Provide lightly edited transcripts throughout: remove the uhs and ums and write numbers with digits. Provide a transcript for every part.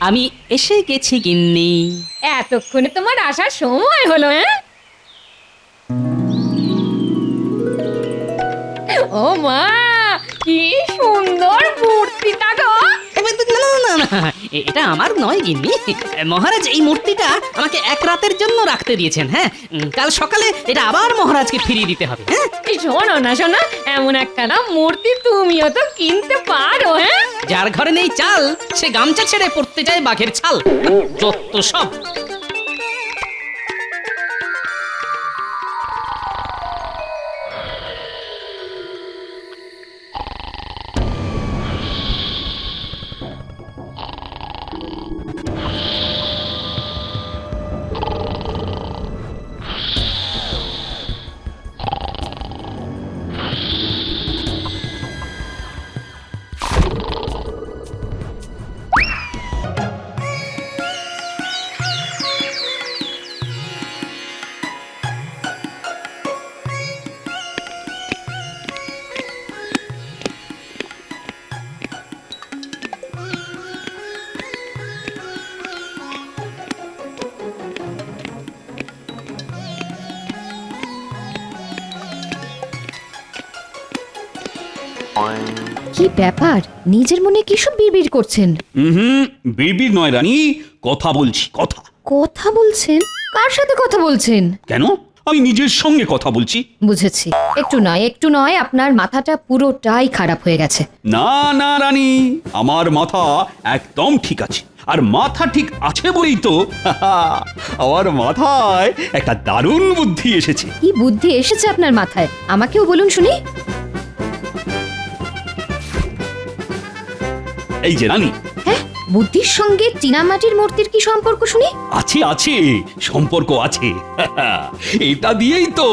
আমি এসে গেছি গিন্নি। এতক্ষণে তোমার আসার সময় হলো? ও মা, কি সুন্দর মূর্তিটা গো! না, এটা আমার নয় গিন্নি। মহারাজ এই মূর্তিটা আমাকে এক রাতের জন্য রাখতে দিয়েছেন। হ্যাঁ, কাল সকালে এটা আবার মহারাজকে ফিরিয়ে দিতে হবে। হ্যাঁ, এই শোনো না শোনা, এমন একখানা মূর্তি তুমিও তো কিনতে পারো। হ্যাঁ, যার ঘরে নেই চাল সে গামছা ছেড়ে পড়তে যায় বাঘের ছাল। যত সব। কি ব্যাপার, নিজের মনে কি সব বিড়বিড় করছেন? বিড়বিড় নয় রানী, কথা বলছি কথা। কথা বলছেন? কার সাথে কথা বলছেন? কেন, আমি নিজের সঙ্গে কথা বলছি। বুঝেছি, একটু নয় আপনার মাথাটা পুরোটাই খারাপ হয়ে গেছে। না না রানী, আমার মাথা একদম ঠিক আছে। আর মাথা ঠিক আছে বলেই তো আমার মাথায় একটা দারুণ বুদ্ধি এসেছে। কি বুদ্ধি এসেছে আপনার মাথায়? আমাকেও বলুন শুনি। এই যে রানী, হ্যাঁ, বুদ্ধির সঙ্গে চীনামাটির মূর্তির কি সম্পর্ক শুনি? আছে আছে, সম্পর্ক আছে। এটা দিয়েই তো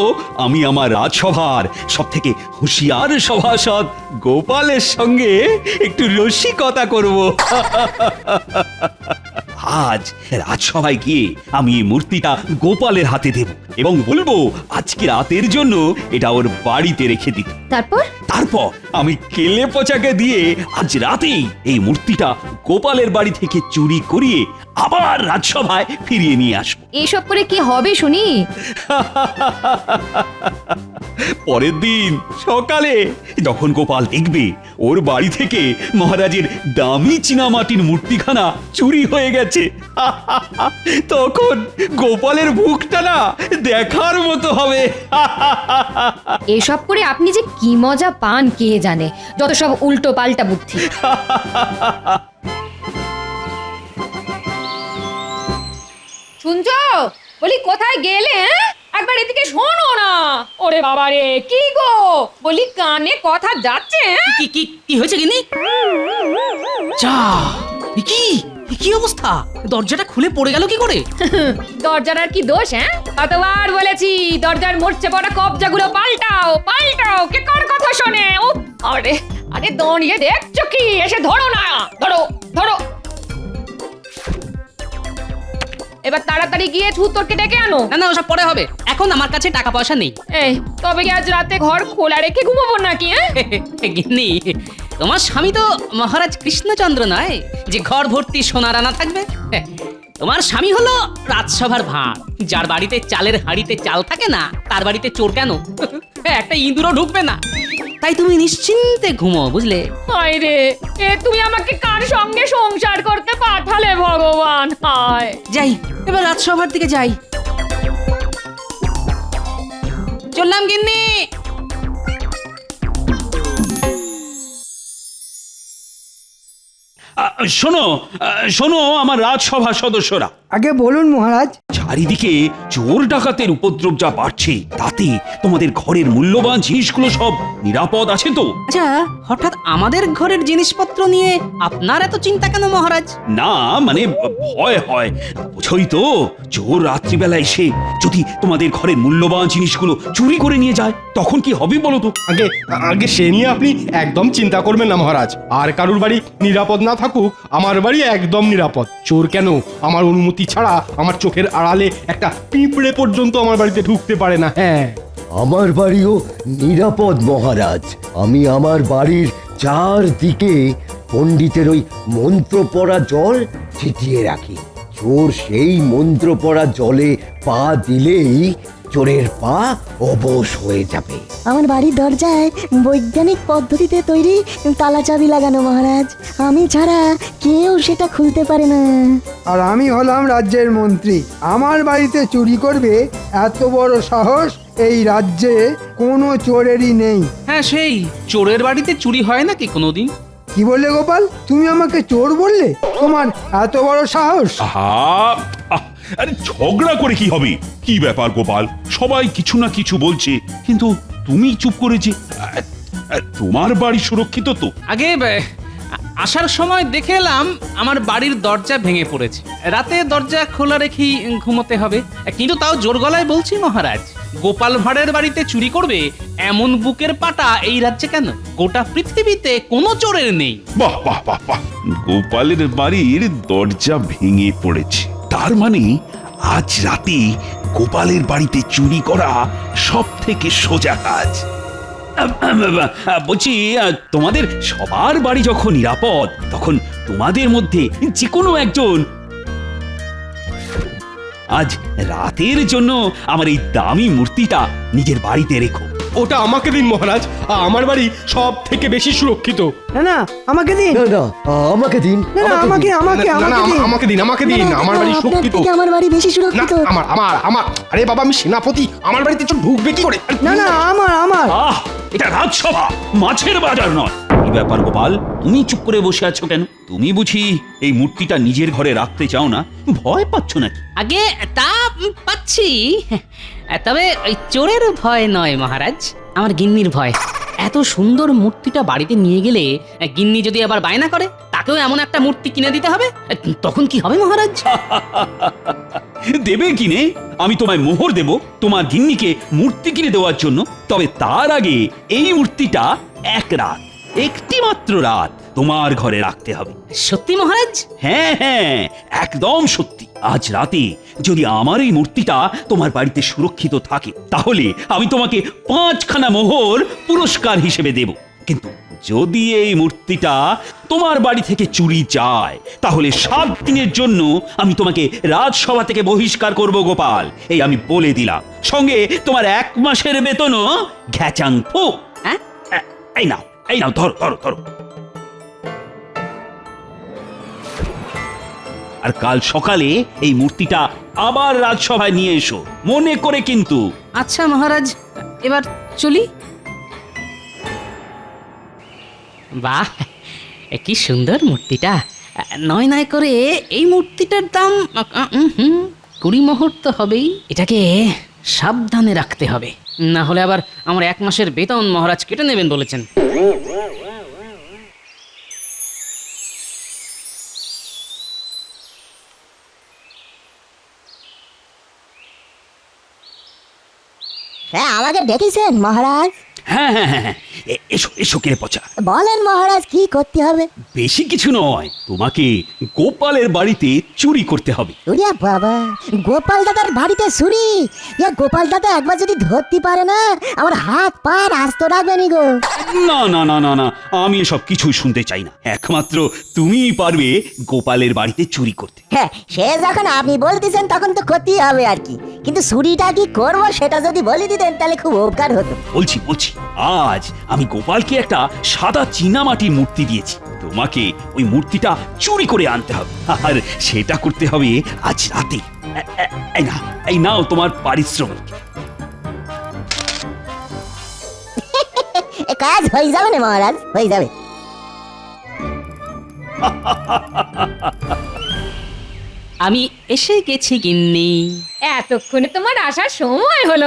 আমি আমার রাজসভার সব থেকে হুঁশিয়ার সভাসদ গোপালের সঙ্গে একটু রসিকতা করব। আজ রাজসভায় গিয়ে আমি এই মূর্তিটা গোপালের হাতে দেব এবং বলবো আজকে রাতের জন্য এটা ওর বাড়িতে রেখে দিত। তারপর আমি কেলে পচাকে দিয়ে আজ রাতেই এই মূর্তিটা গোপালের বাড়ি থেকে চুরি করিয়ে আবার রাজসভায় ফিরিয়ে নিয়ে আসবো। এসব করে কি হবে শুনি? পরের দিন সকালে যখন গোপাল দেখবে ওর বাড়ি থেকে মহারাজের দামি চীনামাটির মূর্তিখানা চুরি হয়ে গেছে, তখন গোপালের মুখটা না দেখার মতো হবে। এসব করে আপনি যে কি মজা পান কে জানে, যত সব উল্টো পাল্টা বুদ্ধি। শুনছো? বলি কোথায় গেলে? একবার এদিকে শোনো না। ওরে বাবা রে, কি গো? বলি কানে কথা যাচ্ছে? কি কি কি হয়েছে গিন্নি? যা, কি কি অবস্থা? দরজাটা খুলে পড়ে গেল কি করে? দরজার আর কি দোষ? কতবার বলেছি দরজার মরচে পড়া কবজাগুলো পাল্টাও পাল্টাও, কে কার কথা শোনে? ও আরে আরে, দাঁড়িয়ে দেখছো কি? এসে ধরো না, ধরো ধরো। এবার তাড়াতাড়ি গিয়ে ছুতরকে ডেকে আনো। না ওসব পরে হবে, এখন আমার কাছে টাকা পয়সা নেই। এই তবে কি আজ রাতে ঘর খোলা রেখে ঘুমাবো নাকি? গিন্নি, তোমার স্বামী তো মহারাজ কৃষ্ণচন্দ্র নয় যে ঘর ভর্তি সোনার আনা থাকবে। তোমার স্বামী হলো রাজসভার ভাঁড়, যার বাড়িতে চালের হাঁড়িতে চাল থাকে না তার বাড়িতে চোর কেন? একটা ইঁদুরও ঢুকবে না। তাই তুমি নিশ্চিন্তে ঘুমো, বুঝলে? হায় রে, তুমি আমাকে কার সঙ্গে সংসার করতে পাঠালে ভগবান? হায়, যাই এবার রাজসভার দিকে যাই। চললাম গিন্নি। শোনো শোনো আমার রাজসভা সদস্যরা, আগে বলুন মহারাজ। চারিদিকে চোর ডাকাতের উপদ্রব যা বাড়ছে, তাতে তোমাদের ঘরের মূল্যবান জিনিসগুলো সব নিরাপদ আছে তো? আচ্ছা, হঠাৎ আমাদের ঘরের জিনিসপত্র নিয়ে আপনার এত চিন্তা কেন মহারাজ? না মানে ভয় হয়, বুঝোই তো, চোর রাত্রিবেলা এসে যদি তোমাদের ঘরের মূল্যবান জিনিসগুলো চুরি করে নিয়ে যায় তখন কি হবে বলো তো? আগে আগে সে নিয়ে আপনি একদম চিন্তা করবেন না মহারাজ। আর কারুর বাড়ি নিরাপদ না থাকুক, আমার বাড়ি একদম নিরাপদ। চোর কেন, আমার অনুমতি ছাড়া আমার চোখের আড়ালে একটা পিঁপড়ে পর্যন্ত আমার বাড়িতে ঢুকতে পারে না। হ্যাঁ, আমার বাড়িও নিরাপদ মহারাজ। আমি আমার বাড়ির চারদিকে পণ্ডিতের ওই মন্ত্র পড়া জল ছিটিয়ে রাখি। চোর সেই মন্ত্র পড়া জলে পা দিলেই চোরের পা অবশ হয়ে যাবে। আমার বাড়ির দরজায় বৈজ্ঞানিক পদ্ধতিতে তৈরি তালা চাবি লাগানো মহারাজ, আমি ছাড়া কেউ সেটা খুলতে পারে না। আর আমি হলাম রাজ্যের মন্ত্রী, আমার বাড়িতে চুরি করবে এত বড় সাহস এই রাজ্যে কোনো চোরেরই নেই। হ্যাঁ, সেই চোরের বাড়িতে চুরি হয় নাকি কোনোদিন? কি বললে গোপাল, তুমি আমাকে চোর বললে? তোমার এত বড় সাহস? আহা আহ, আরে ঝগড়া করে কি হবে? কি ব্যাপার গোপাল, সবাই কিছু না কিছু বলছে কিন্তু তুমি চুপ করেছে। তোমার বাড়ি সুরক্ষিত তো? আগে আসার সময় দেখে এলাম আমার বাড়ির দরজা ভেঙে পড়েছে। রাতে দরজা খোলা রেখেই ঘুমোতে হবে, কিন্তু তাও জোর গলায় বলছি মহারাজ, গোপাল ভাঁড়ের বাড়িতে চুরি করবে এমন বুকের পাটা এই রাজ্যে কেন? গোটা পৃথিবীতে কোনো চোরের নেই। বাহ বাহ বাহ বাহ, গোপালের বাড়ির দরজা ভেঙে পড়েছে, তার মানে আজ রাতে গোপালের বাড়িতে চুরি করা সব থেকে সোজা কাজ। বলছি, তোমাদের সবার বাড়ি যখন নিরাপদ, তখন তোমাদের মধ্যে যে কোনো একজন আজ রাতের জন্য আমার এই দামি মূর্তিটা নিজের বাড়িতে রেখো। ওটা আমাকে দিন মহারাজ, আমার বাড়ি সব থেকে বেশি সুরক্ষিত। না না, আমাকে দিন। না না, আমাকে দিন। না না, আমাকে আমাকে না, না, আমাকে দিন। আমাকে দিন, আমাকে দিন, আমার বাড়ি আপনার সুরক্ষিত। থেকে আমার বাড়ি বেশি না, সুরক্ষিত। আমার আমার আমার আরে বাবা, আমি সেনাপতি, আমার বাড়িতে চোর ঢুকবে কি করে? না না, আমার। আহ, এটা রাজসভা, মাছের বাজার নয়। কি ব্যাপার গোপাল, তুমি চুপ করে বসে আছো কেন? তুমি বুঝি এই মূর্তিটা নিজের ঘরে রাখতে চাও না? ভয় পাচ্ছ নাকি? আগে তা পাচ্ছি, তবে ওই চোরের ভয় নয় মহারাজ, আমার গিন্নির ভয়। এত সুন্দর মূর্তিটা বাড়িতে নিয়ে গেলে গিন্নি যদি আবার বায়না করে তাকেও এমন একটা মূর্তি কিনে দিতে হবে, তখন কি হবে মহারাজ? দেবে কিনে? আমি তোমায় মোহর দেব তোমার গিন্নিকে মূর্তি কিনে দেওয়ার জন্য। তবে তার আগে এই মূর্তিটা একটি মাত্র রাত তোমার ঘরে রাখতে হবে। সত্যি মহারাজ? হ্যাঁ হ্যাঁ, একদম সত্যি। আজ রাতে যদি আমার এই মূর্তিটা তোমার বাড়িতে সুরক্ষিত থাকে, তাহলে আমি তোমাকে 5খানা মোহর পুরস্কার হিসেবে দেব। কিন্তু যদি এই মূর্তিটা তোমার বাড়ি থেকে চুরি যায়, তাহলে 7 দিনের জন্য আমি তোমাকে রাজসভা থেকে বহিষ্কার করব গোপাল, এই আমি বলে দিলাম। সঙ্গে তোমার 1 মাসের বেতনও ঘ্যাচাং ফু। হ্যাঁ? এই নাও ধরো ধরো ধরো। আর কাল সকালে এই মূর্তিটা আবার রাজসভায় নিয়ে এসো, মনে করে কিন্তু। আচ্ছা মহারাজ, এবার চলি। বাহ, কি সুন্দর মূর্তিটা। নয় নয় করে এই মূর্তিটার দাম 20 মোহর তো হবেই। এটাকে সাবধানে রাখতে হবে, না হলে আবার আমার 1 মাসের বেতন মহারাজ কেটে নেবেন বলেছেন। হ্যাঁ, আমাকে ডেকেছেন মহারাজ? হ্যাঁ হ্যাঁ হ্যাঁ হ্যাঁ, এসো এসো কেড়ে পচা। বলেন মহারাজ, কি করতে হবে? বেশি কিছু নয়, তোমাকে গোপালের বাড়িতে চুরি করতে হবে। ওরে বাবা, গোপাল দাদার বাড়িতে চুরি? গোপাল দাদা একবার যদি ধরতে পারে না, আমার হাত পা আস্ত রাখবে নি গো। না না না না না, আমি এসব কিছুই শুনতে চাই না। একমাত্র তুমিই পারবে গোপালের বাড়িতে চুরি করতে। হ্যাঁ, সে যখন আপনি বলতেছেন তখন তো করতেই হবে আর কি, কিন্তু চুরিটা কি করবো সেটা যদি বলে দিতেন তাহলে খুব উপকার হতো। বলছি বলছি, আজ আমি গোপালকে একটা সাদা চীনামাটির মূর্তি দিয়েছি, তোমাকে ওই মূর্তিটা চুরি করে আনতে হবে, আর সেটা করতে হবে আজ রাতে। এই নাও তোমার পারিশ্রমিক। এ কাজ হয়ে যাবে না মহারাজ, হয়ে যাবে। আমি এসে গেছি গিন্নি। এতক্ষণে তোমার আসার সময় হলো?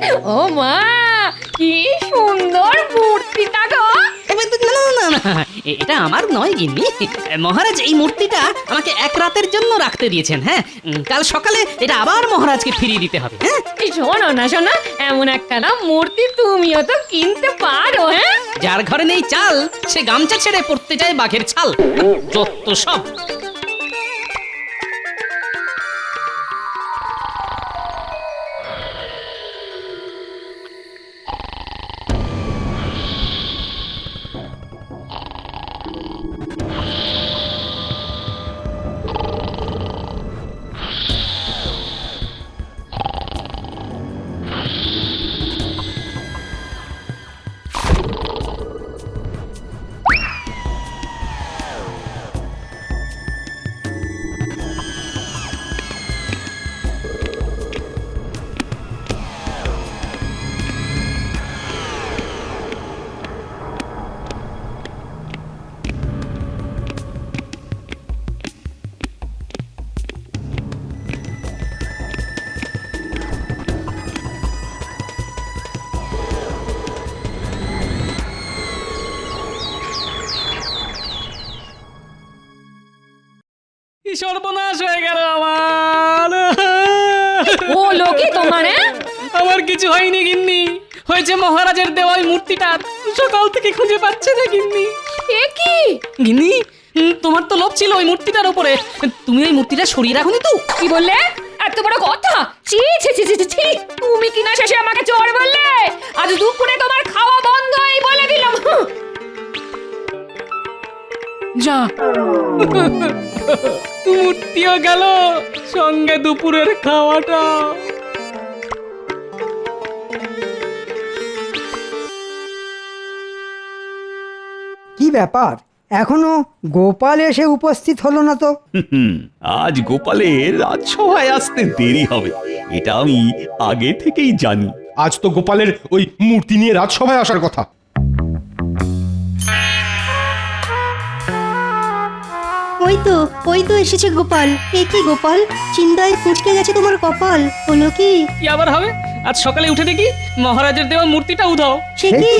হ্যাঁ, ও মা, কি সুন্দর মূর্তিটা গো। না না না, এটা আমার নয় গিন্নি, মহারাজ এই মূর্তিটা আমাকে 1 রাতের জন্য রাখতে দিয়েছেন। হ্যাঁ, কাল সকালে এটা আবার মহারাজকে ফিরিয়ে দিতে হবে। হ্যাঁ, এই শোনো না শোনো, এমন একটা না মূর্তি তুমিও তো কিনতে পারো। হ্যাঁ, যার ঘরে নেই চাল সে গামছা ছেড়ে পড়তে যায় বাঘের ছাল। যত সব। সর্বনাশ হয়ে গেল আমার। ও লোকে তোমার হ্যাঁ? আমার কিছু হয়নি গিন্নি, হয়েছে মহারাজের দেওয়া ওই মূর্তিটা সকাল থেকে খুঁজে পাচ্ছে না গিন্নি। এ কি গিন্নি, তোমার তো লোভ ছিল ওই মূর্তিটার উপরে, তুমি ওই মূর্তিটা সরিয়ে রাখোনি তো? কি বললে? এত বড় কথা! ছি ছি ছি ছি ছি, ছি! তুমি কি না শেষে আমাকে চোর বললে? আজ দুপুরে তোমার খাওয়া বন্ধ, এই বলে দিলাম। যা, মূর্তিও গেল, সঙ্গে দুপুরের খাওয়াটা। কি ব্যাপার এখনো গোপাল এসে উপস্থিত হলো না তো? আজ গোপালের রাজসভায় আসতে দেরি হবে, এটা আমি আগে থেকেই জানি। আজ তো গোপালের ওই মূর্তি নিয়ে রাজসভায় আসার কথা। ওই তো এসেছে গোপাল। এ কি গোপাল, চিন্তায় কুঁচকে গেছে তোমার কপাল, হলো কি? কি আবার হবে? আজ সকালে উঠে দেখি মহারাজের দেওয়া মূর্তিটা উধাও। সে কি?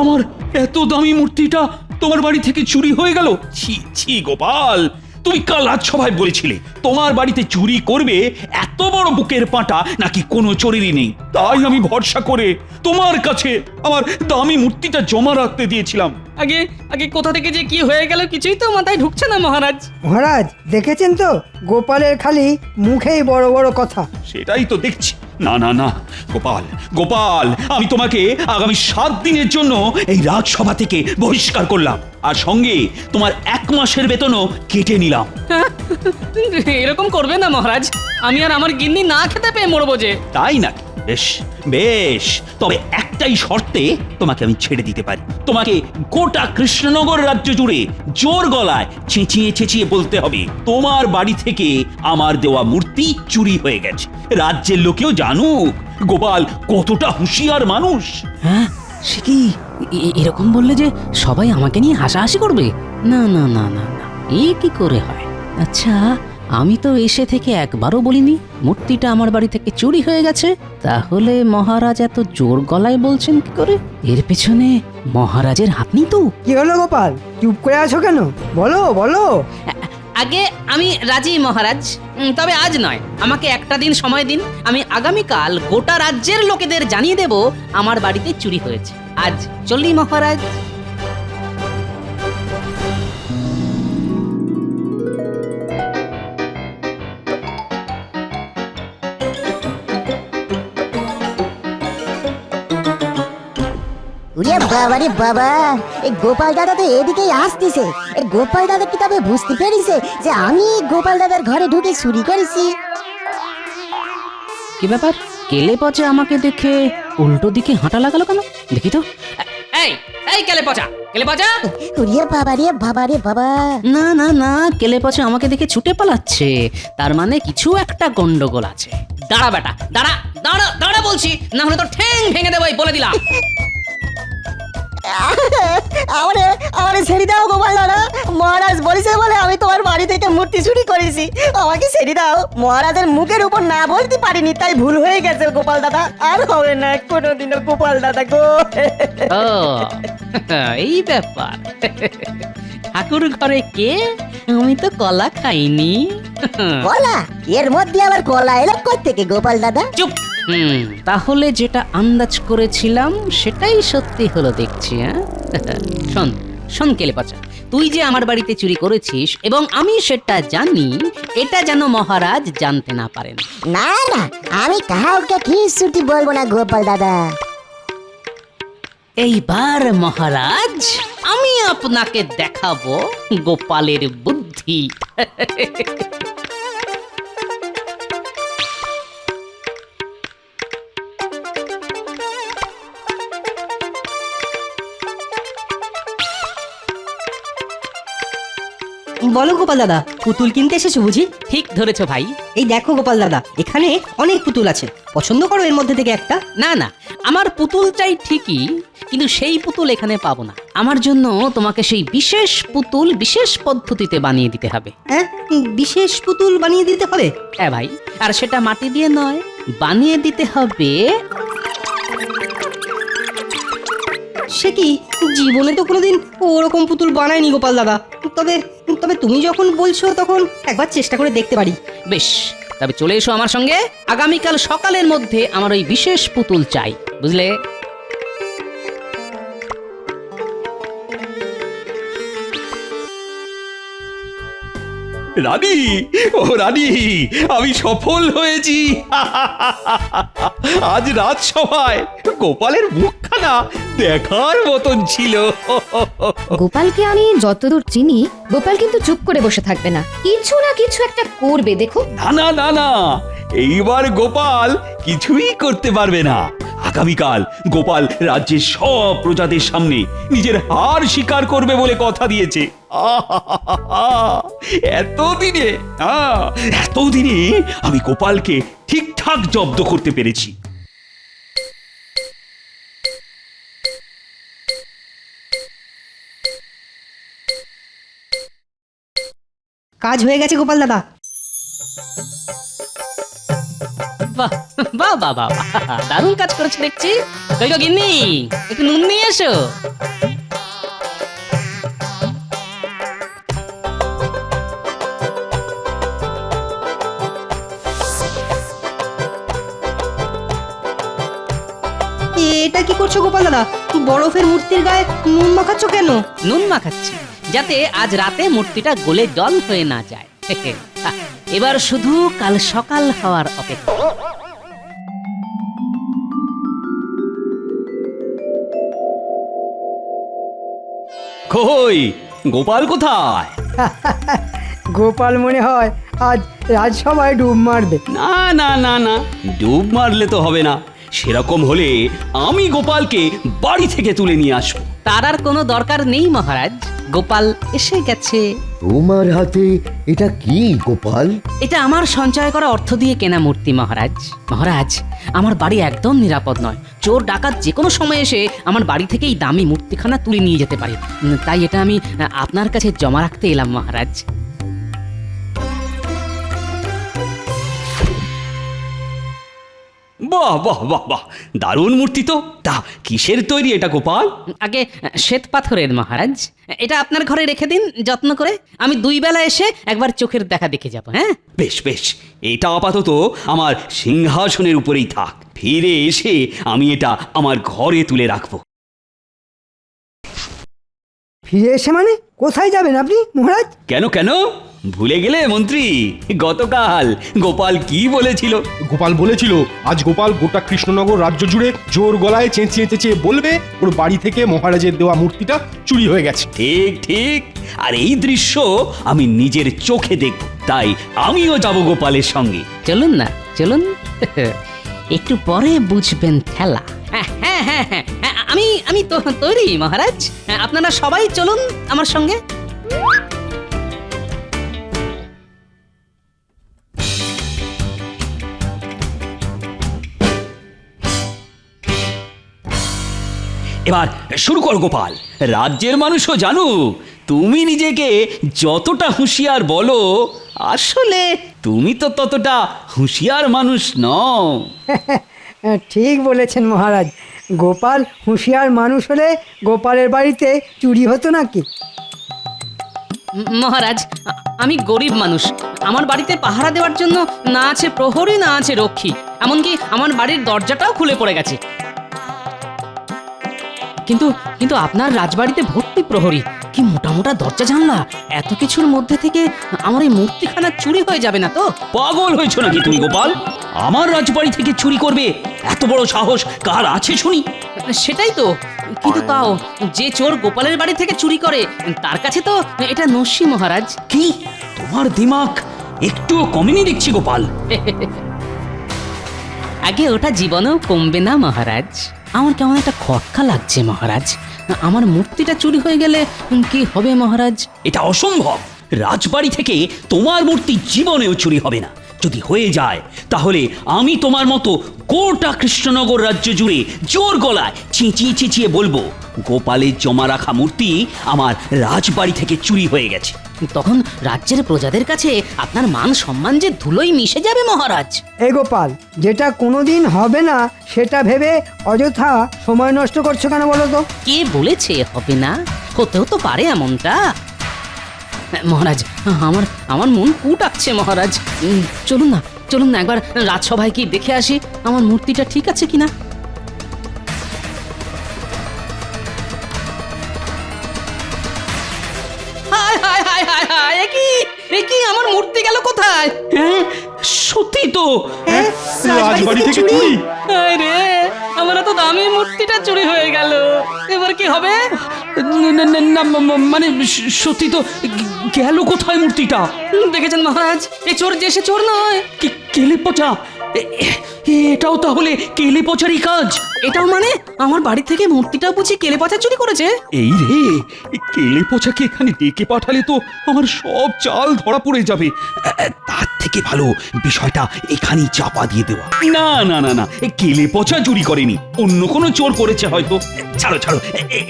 আমার এত দামি মূর্তিটা তোমার বাড়ি থেকে চুরি হয়ে গেল। ছি ছি গোপাল, তুমি কাল রাজসভায় বলেছিলে তোমার বাড়িতে চুরি করবে, এত বড় বুকের পাটা নাকি কোনো চোরেরই নেই। তাই আমি ভরসা করে তোমার কাছে আমার দামি মূর্তিটা জমা রাখতে দিয়েছিলাম। আগে আগে কোথা থেকে যে কি হয়ে গেল কিছুই তো মাথায় ঢুকছে না মহারাজ। মহারাজ দেখেছেন তো, গোপালের খালি মুখেই বড় বড় কথা। সেটাই তো দেখছি। না না না গোপাল, গোপাল, আমি তোমাকে আগামী 7 দিনের জন্য এই রাজসভা থেকে বহিষ্কার করলাম, আর সঙ্গে তোমার 1 মাসের বেতনও কেটে নিলাম। এরকম করবে না মহারাজ, আমি আর আমার গিন্নি না খেতে পেয়ে মরবো যে। তাই নাকি? বেশ বেশ, তবে একটাই শর্তে তোমাকে আমি ছেড়ে দিতে পারি। তোমাকে গোটা কৃষ্ণনগর রাজ্য জুড়ে জোর গলায় চেঁচিয়ে চেঁচিয়ে বলতে হবে তোমার বাড়ি থেকে আমার দেওয়া মূর্তি চুরি হয়ে গেছে। রাজ্যের লোকেও জানুক গোপাল কতটা হুঁশিয়ার মানুষ। হ্যাঁ, সে কি এরকম বললে যে সবাই আমাকে নিয়ে হাসাহাসি করবে? না না না না না, এ কি করে হয়? আচ্ছা, আমি তো এসে থেকে একবারও বলিনি মূর্তিটা আমার বাড়ি থেকে চুরি হয়ে গেছে, তাহলে মহারাজ এত জোর গলায় বলছেন কি করে? এর পেছনে মহারাজের হাত নেই তো? কি হলো গোপাল, চুপ করে আছো কেন? বলো বলো। আগে আমি রাজি মহারাজ, তবে আজ নয়, আমাকে একটা দিন সময় দিন। আমি আগামীকাল গোটা রাজ্যের লোকেদের জানিয়ে দেব আমার বাড়িতে চুরি হয়েছে। আজ চলি মহারাজ। ওরে বাবা রে বাবা, এই গোপাল দাদা তো এদিকেই আসতেছে। এই গোপাল দাদা কি তবে বুঝতে পেরেছে যে আমি গোপাল দাদার ঘরে ঢুকে চুরি করেছি? কি ব্যাপার, কেলে পচা আমাকে দেখে উল্টো দিকে হাঁটা লাগালো কেন? দেখি তো। এই এই কেলে পচা, কেলে পচা! ওরে বাবা রে বাবা রে বাবা! না না না, কেলে পচা আমাকে দেখে ছুটে পালাচ্ছে, তার মানে কিছু একটা গন্ডগোল আছে। দাঁড়া বেটা, দাঁড়া দাঁড়া দাঁড়া বলছি, না হলে তো ঠ্যাং ভেঙে দেবো, বলে দিলাম। আমারে ছেড়ে দাও গোপাল দাদা, মহারাজ বলেছে বলে আমি তোমার বাড়ি থেকে মূর্তি চুরি করেছি, আমাকে ছেড়ে দাও। মহারাজের মুখের উপর না বলতে পারিনি, তাই ভুল হয়ে গেছে গোপাল দাদা, আর হবে না কোনোদিনও গোপাল দাদা গো। ও এই ব্যাপার। ঠাকুর ঘরে কে? আমি তো কলা খাইনি। কলা? এর মধ্যে আবার কলা এলো কই থেকে গোপাল দাদা? চুপ। তাহলে যেটা আন্দাজ করেছিলাম সেটাই সত্যি হলো দেখছি। শোন শোন কেলে পচা, তুই যে আমার বাড়িতে চুরি করেছিস এবং আমি সেটা জানি, এটা যেন মহারাজ জানতে না পারেন। না না, আমি কাউকে কিছুটি বলবো না গোপাল দাদা। এইবার মহারাজ আমি আপনাকে দেখাবো গোপালের বুদ্ধি। বলো গোপাল দাদা, পুতুল কিনতে এসেছো বুঝি? ঠিক ধরেছো ভাই। এই দেখো গোপাল দাদা, এখানে অনেক পুতুল আছে, পছন্দ করো এর মধ্যে থেকে একটা। না না, আমার পুতুল চাই ঠিকই, কিন্তু সেই পুতুল এখানে পাবো না। আমার জন্য তোমাকে সেই বিশেষ পুতুল বিশেষ পদ্ধতিতে বানিয়ে দিতে হবে। হ্যাঁ, বিশেষ পুতুল বানিয়ে দিতে হবে? হ্যাঁ ভাই, আর সেটা মাটি দিয়ে নয়, বানিয়ে দিতে হবে সে কি, জীবনে তো কোনোদিন ওরকম পুতুল বানায়নি গোপাল দাদা। তবে তবে তুমি যখন বলছো তখন একবার চেষ্টা করে দেখতে পারি। বেশ, তবে চলে এসো আমার সঙ্গে। আগামীকাল সকালের মধ্যে আমার ওই বিশেষ পুতুল চাই, বুঝলে? রানী, ও রানী, আমি সফল হয়েছি। আজ রাজসভায় গোপালের মুখখানা দেখার মতন ছিল। গোপালকে আমি যতদূর চিনি, গোপাল কিন্তু চুপ করে বসে থাকবে না, কিছু না কিছু একটা করবে, দেখো। না না না না, এইবার গোপাল কিছুই করতে পারবে না। আগামীকাল গোপাল রাজ্যের সব প্রজাদের সামনে নিজের হার স্বীকার করবে বলে কথা দিয়েছে। এতদিনে আমি গোপালকে ঠিকঠাক জব্দ করতে পেরেছি। কাজ হয়ে গেছে গোপাল দাদা। বাহ বাহ বাহ বাহ, দারুণ কাজ করেছে দেখছি। কই গো গিন্নি, একটু নুন নিয়ে এসো। এটা কি করছো গোপাল দাদা? বরফের মূর্তির গায়ে নুন মাখাচ্ছ কেন? নুন মাখাচ্ছি যাতে আজ রাতে মূর্তিটা গলে জল হয়ে না যায়। এবার শুধু কাল সকাল হওয়ার অপেক্ষা। কই গোপাল কোথায়? গোপাল মনে হয় আজ রাজসভায় ডুব মারবে। না না না না, ডুব মারলে তো হবে না। সেরকম হলে আমি গোপালকে বাড়ি থেকে তুলে নিয়ে আসবো। তার আর কোনো দরকার নেই মহারাজ, গোপাল এসে গেছে। তোমার হাতে এটা কি গোপাল? এটা আমার সঞ্চয় করা অর্থ দিয়ে কেনা মূর্তি মহারাজ। মহারাজ, আমার বাড়ি একদম নিরাপদ নয়। চোর ডাকাত যে কোনো সময় এসে আমার বাড়ি থেকে এই দামি মূর্তিখানা তুলে নিয়ে যেতে পারে। তাই এটা আমি আপনার কাছে জমা রাখতে এলাম মহারাজ। বাহ বাহ বাহ বাহ, দারুণ মূর্তি তো। তা কিসের তৈরি এটা গোপাল? আগে শ্বেত পাথরের মহারাজ। এটা আপনার ঘরে রেখে দিন যত্ন করে। আমি 2 বেলা এসে একবার চোখের দেখা দেখে যাব। হ্যাঁ বেশ বেশ, এটা আপাতত আমার সিংহাসনের উপরেই থাক। ফিরে এসে আমি এটা আমার ঘরে তুলে রাখবো। ফিরে এসে মানে কোথায় যাবেন আপনি মহারাজ? কেন কেন, ভুলে গেলে মন্ত্রী? গতকাল গোপাল কি বলেছিল? গোপাল বলেছিল আজ গোপাল গোটা কৃষ্ণনগর রাজ্য জুড়ে জোর গলায় চেঁচিয়ে চেঁচিয়ে বলবে ওর বাড়ি থেকে মহারাজের দেওয়া মূর্তিটা চুরি হয়ে গেছে। ঠিক ঠিক, আর এই দৃশ্য আমি নিজের চোখে দেখব। তাই আমিও যাব গোপালের সঙ্গে। চলুন না, চলুন। একটু পরে বুঝবেন খেলা। হ্যাঁ হ্যাঁ হ্যাঁ হ্যাঁ, আমি তো তৈরি মহারাজ। আপনারা সবাই চলুন আমার সঙ্গে। এবার শুরু কর গোপাল। রাজ্যের মানুষও জানুক তুমি নিজেকে যতটা হুঁশিয়ার বলো, আসলে তুমি তো ততটা হুঁশিয়ার মানুষ নও। ঠিক বলেছেন মহারাজ। গোপাল হুঁশিয়ার মানুষ হলে গোপালের বাড়িতে চুরি হতো নাকি? মহারাজ, আমি গরিব মানুষ। আমার বাড়িতে পাহারা দেওয়ার জন্য না আছে প্রহরী, না আছে রক্ষী। এমনকি আমার বাড়ির দরজাটাও খুলে পড়ে গেছে। কিন্তু কিন্তু আপনার রাজবাড়িতে ভর্তি প্রহরী, কি মোটা মোটা দরজা জানলা। এত কিছুর মধ্যে থেকে আমার এই মূর্তিখানা চুরি হয়ে যাবে না তো? পাগল হয়েছ নাকি তুমি গোপাল? আমার রাজবাড়ি থেকে চুরি করবে এত বড় সাহস কার আছে শুনি? সেটাই তো। কিন্তু তাও যে চোর গোপালের বাড়ি থেকে চুরি করে তার কাছে তো এটা নস্যি মহারাজ। কি তোমার দিমাগ একটুও কমেনি দেখছি গোপাল। আগে ওটা জীবনেও কমবে না মহারাজ। আমার কেমন একটা খটকা লাগছে মহারাজ। আমার মূর্তিটা চুরি হয়ে গেলে কি হবে মহারাজ? এটা অসম্ভব। রাজবাড়ি থেকে তোমার মূর্তি জীবনেও চুরি হবে না। যদি হয়ে যায় তাহলে আমি তোমার মতো গোটা কৃষ্ণনগর রাজ্য জুড়ে জোর গলায় চেঁচিয়ে চেঁচিয়ে বলবো গোপালের জমা রাখা মূর্তি আমার রাজবাড়ি থেকে চুরি হয়ে গেছে। তখন রাজ্যের প্রজাদের কাছে আপনার মান সম্মান যে ধুলোই মিশে যাবে মহারাজ। এই গোপাল, যেটা কোনোদিন হবে না সেটা ভেবে অযথা সময় নষ্ট করছো কেন বলো তো? কে বলেছে হবে না? হতেও তো পারে এমনটা। মহারাজ, আমার আমার মন কুটাচ্ছে মহারাজ। চলুন না, চলুন না একবার রাজসভায় কি দেখে আসি আমার মূর্তিটা ঠিক আছে কিনা। হায় হায় হায় হায় হায়, এ কি আমার মূর্তি গেল কোথায়? হ্যাঁ, সত্যি তো। রাজবাড়ি থেকে চুরি? হায় রে, আমার এত দামি মূর্তিটা চুরি হয়ে গেল, এবার কি হবে? না, মানে সত্যি তো। গেল কোথায় মূর্তিটা? দেখেছেন মহারাজ, এ চোর যে সে চোর নয়। কেলে পচা? এটাও তাহলে কেলে পচারই কাজ? এটাও মানে আমার বাড়ি থেকে মূর্তিটা বুঝি কেলে পচা চুরি করেছে? এই রে, কেলে পচাকে এখানে ডেকে পাঠালে তো আমার সব চাল ধরা পড়ে যাবে। তার থেকে ভালো বিষয়টা এখানেই চাপা দিয়ে দেওয়া। না না না না, কেলে পচা চুরি করেনি, অন্য কোনো চোর করেছে হয়তো। ছাড়ো ছাড়ো,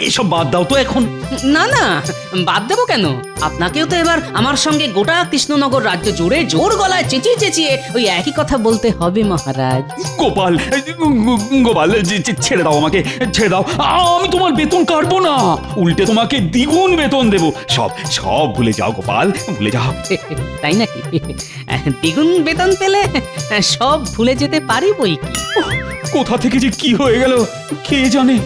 এসব বাদ দাও তো এখন। না না, বাদ দেবো কেন? আপনাকেও তো এবার আমার সঙ্গে গোটা কৃষ্ণনগর রাজ্য জুড়ে জোর গলায় চেঁচিয়ে চেঁচিয়ে ওই একই কথা বলতে হবে মহারাজ। গোপাল, গোপাল, ছেড়ে দাও আমাকে, ছেড়ে দাও। আমি তোমার বেতন কাটবো না, উল্টে তোমাকে দ্বিগুণ বেতন দেবো। সব সব ভুলে যাও গোপাল, ভুলে যাও। তাই নাকি? দ্বিগুণ বেতন পেলে সব ভুলে যেতে পারি বই কি। কোথা থেকে যে কি হয়ে গেল কে জানে।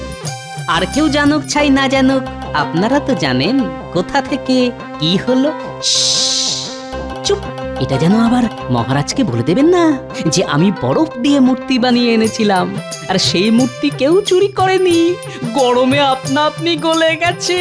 আর কেউ জানুক চাই না জানুক, আপনারা তো জানেন কোথা থেকে কি হলো। চুপ, এটা যেন আবার মহারাজকে বলে দেবেন না যে আমি বরফ দিয়ে মূর্তি বানিয়ে এনেছিলাম, আর সেই মূর্তি কেউ চুরি করেনি, গরমে আপনা আপনি গলে গেছে।